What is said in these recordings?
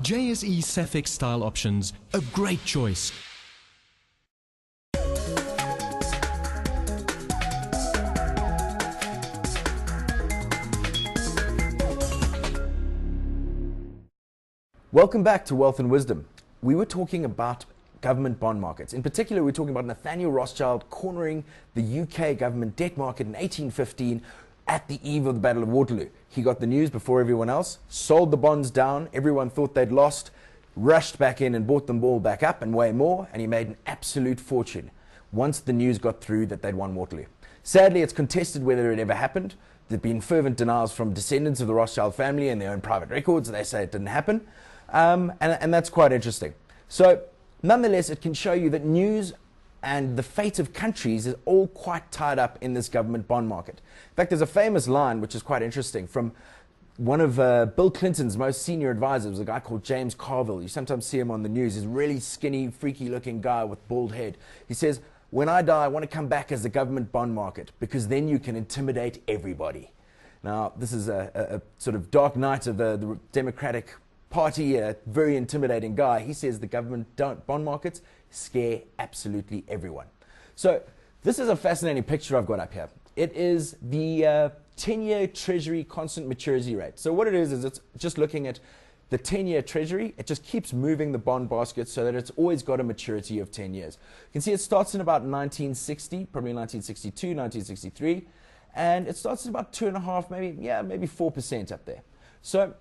JSE Safex style options, a great choice. Welcome back to Wealth and Wisdom. We were talking about government bond markets. In particular, we're talking about Nathaniel Rothschild cornering the UK government debt market in 1815 at the eve of the Battle of Waterloo. He got the news before everyone else, sold the bonds down, everyone thought they'd lost, rushed back in and bought them all back up and way more, and he made an absolute fortune once the news got through that they'd won Waterloo. Sadly, it's contested whether it ever happened. There have been fervent denials from descendants of the Rothschild family and their own private records. They say it didn't happen. And that's quite interesting. So nonetheless, it can show you that news and the fate of countries is all quite tied up in this government bond market. In fact, there's a famous line, which is quite interesting, from one of Bill Clinton's most senior advisors, a guy called James Carville. You sometimes see him on the news. He's a really skinny, freaky-looking guy with bald head. He says, "When I die, I want to come back as the government bond market, because then you can intimidate everybody." Now, this is a sort of dark night of the Democratic Party, a very intimidating guy. He says the government bond markets scare absolutely everyone. So this is a fascinating picture I've got up here. It is the 10-year Treasury constant maturity rate. So what it is it's just looking at the 10-year Treasury. It just keeps moving the bond basket so that it's always got a maturity of 10 years. You can see it starts in about 1960, probably 1962, 1963, and it starts at about 2.5%, maybe 4% up there. So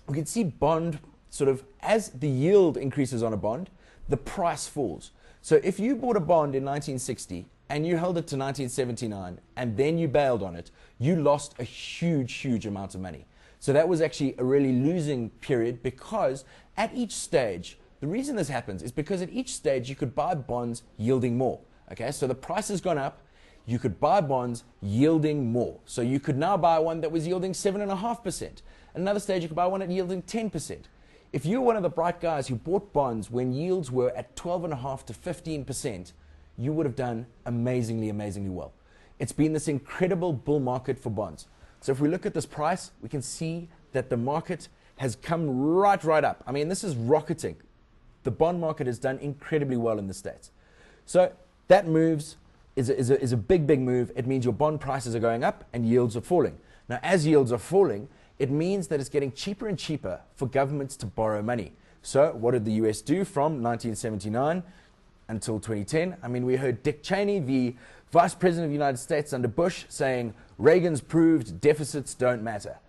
we can see bond sort of, as the yield increases on a bond, the price falls. So if you bought a bond in 1960 and you held it to 1979 and then you bailed on it, you lost a huge amount of money. So that was actually a really losing period, because at each stage, the reason this happens is because at each stage you could buy bonds yielding more. Okay, so the price has gone up, you could buy bonds yielding more. So you could now buy one that was yielding 7.5%. Another stage, you could buy one at yielding 10%. If you're one of the bright guys who bought bonds when yields were at 12.5% to 15%, you would have done amazingly well. It's been this incredible bull market for bonds. So if we look at this price, we can see that the market has come right up. I mean, this is rocketing. The bond market has done incredibly well in the States. So that moves is a big move. It means your bond prices are going up and yields are falling. Now, as yields are falling, it means that it's getting cheaper and cheaper for governments to borrow money. So what did the US do from 1979 until 2010? I mean, we heard Dick Cheney, the Vice President of the United States under Bush, saying Reagan's proved deficits don't matter.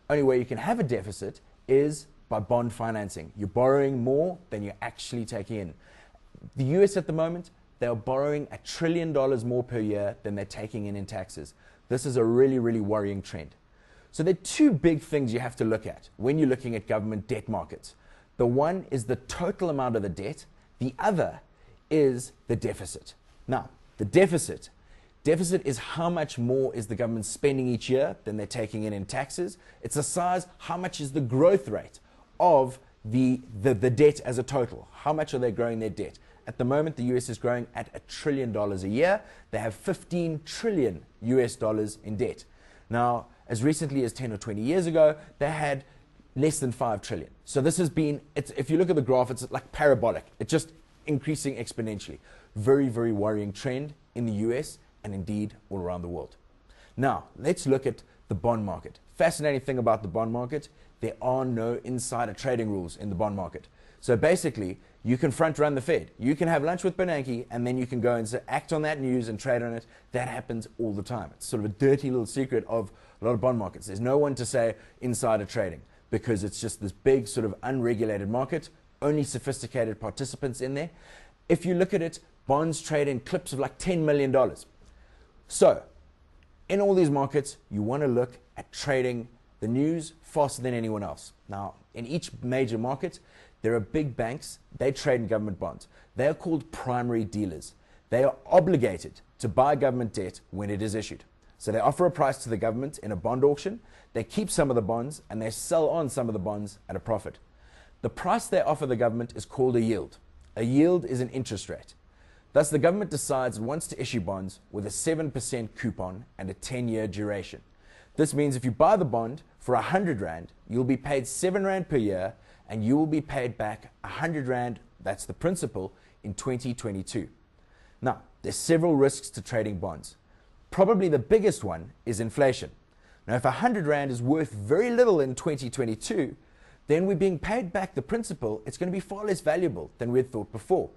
Only way you can have a deficit is by bond financing. You're borrowing more than you're actually taking in. The US at the moment, they are borrowing $1 trillion more per year than they're taking in taxes. This is a really worrying trend. So there are two big things you have to look at when you're looking at government debt markets. The one is the total amount of the debt. The other is the deficit. Now, the deficit is how much more is the government spending each year than they're taking in taxes. It's the size, how much is the growth rate of the debt as a total. How much are they growing their debt? At the moment, the US is growing at $1 trillion a year. They have $15 trillion in debt. Now, as recently as 10 or 20 years ago, they had less than 5 trillion. So this has been, if you look at the graph, it's like parabolic. It's just increasing exponentially. Very worrying trend in the US and indeed all around the world. Now, let's look at the bond market. Fascinating thing about the bond market, there are no insider trading rules in the bond market. So basically, you can front run the Fed. You can have lunch with Bernanke and then you can go and act on that news and trade on it. That happens all the time. It's sort of a dirty little secret of a lot of bond markets. There's no one to say insider trading, because it's just this big sort of unregulated market, only sophisticated participants in there. If you look at it, bonds trade in clips of like $10 million. So in all these markets, you want to look at trading the news faster than anyone else. Now, in each major market, there are big banks. They trade in government bonds. They are called primary dealers. They are obligated to buy government debt when it is issued. So they offer a price to the government in a bond auction. They keep some of the bonds and they sell on some of the bonds at a profit. The price they offer the government is called a yield. A yield is an interest rate. Thus, the government decides it wants to issue bonds with a 7% coupon and a 10-year duration. This means if you buy the bond for 100 Rand, you'll be paid 7 Rand per year, and you will be paid back 100 Rand, that's the principal, in 2022. Now, there's several risks to trading bonds. Probably the biggest one is inflation. Now, if 100 Rand is worth very little in 2022, then we're being paid back the principal. It's going to be far less valuable than we had thought before.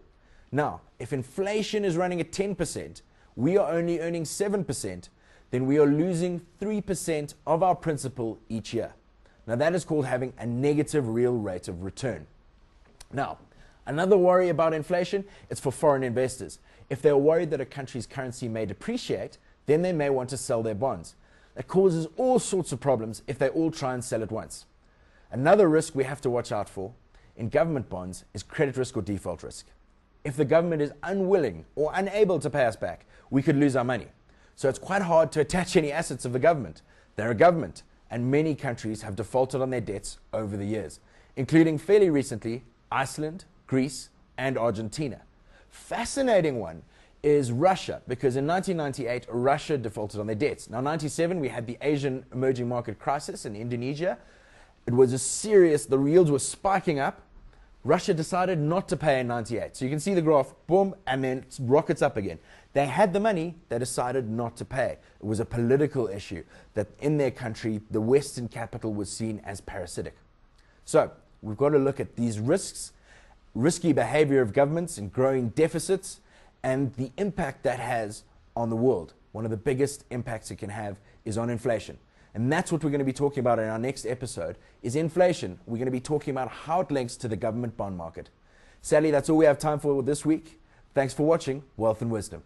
Now, if inflation is running at 10%, we are only earning 7%, then we are losing 3% of our principal each year. Now, that is called having a negative real rate of return. Now, another worry about inflation is for foreign investors. If they're worried that a country's currency may depreciate, then they may want to sell their bonds. That causes all sorts of problems if they all try and sell at once. Another risk we have to watch out for in government bonds is credit risk or default risk. If the government is unwilling or unable to pay us back, we could lose our money. So it's quite hard to attach any assets of the government. They're a government, and many countries have defaulted on their debts over the years, including fairly recently Iceland, Greece, and Argentina. Fascinating one is Russia, because in 1998, Russia defaulted on their debts. Now, 1997, we had the Asian emerging market crisis in Indonesia. It was the yields were spiking up. Russia decided not to pay in 98. So you can see the graph, boom, and then it rockets up again. They had the money, they decided not to pay. It was a political issue that in their country, the Western capital was seen as parasitic. So we've got to look at these risks, risky behavior of governments and growing deficits, and the impact that has on the world. One of the biggest impacts it can have is on inflation. And that's what we're going to be talking about in our next episode, is inflation. We're going to be talking about how it links to the government bond market. Sadly, that's all we have time for this week. Thanks for watching Wealth and Wisdom.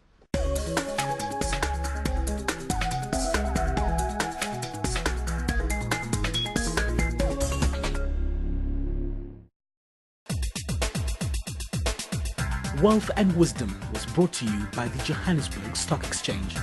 Wealth and Wisdom was brought to you by the Johannesburg Stock Exchange.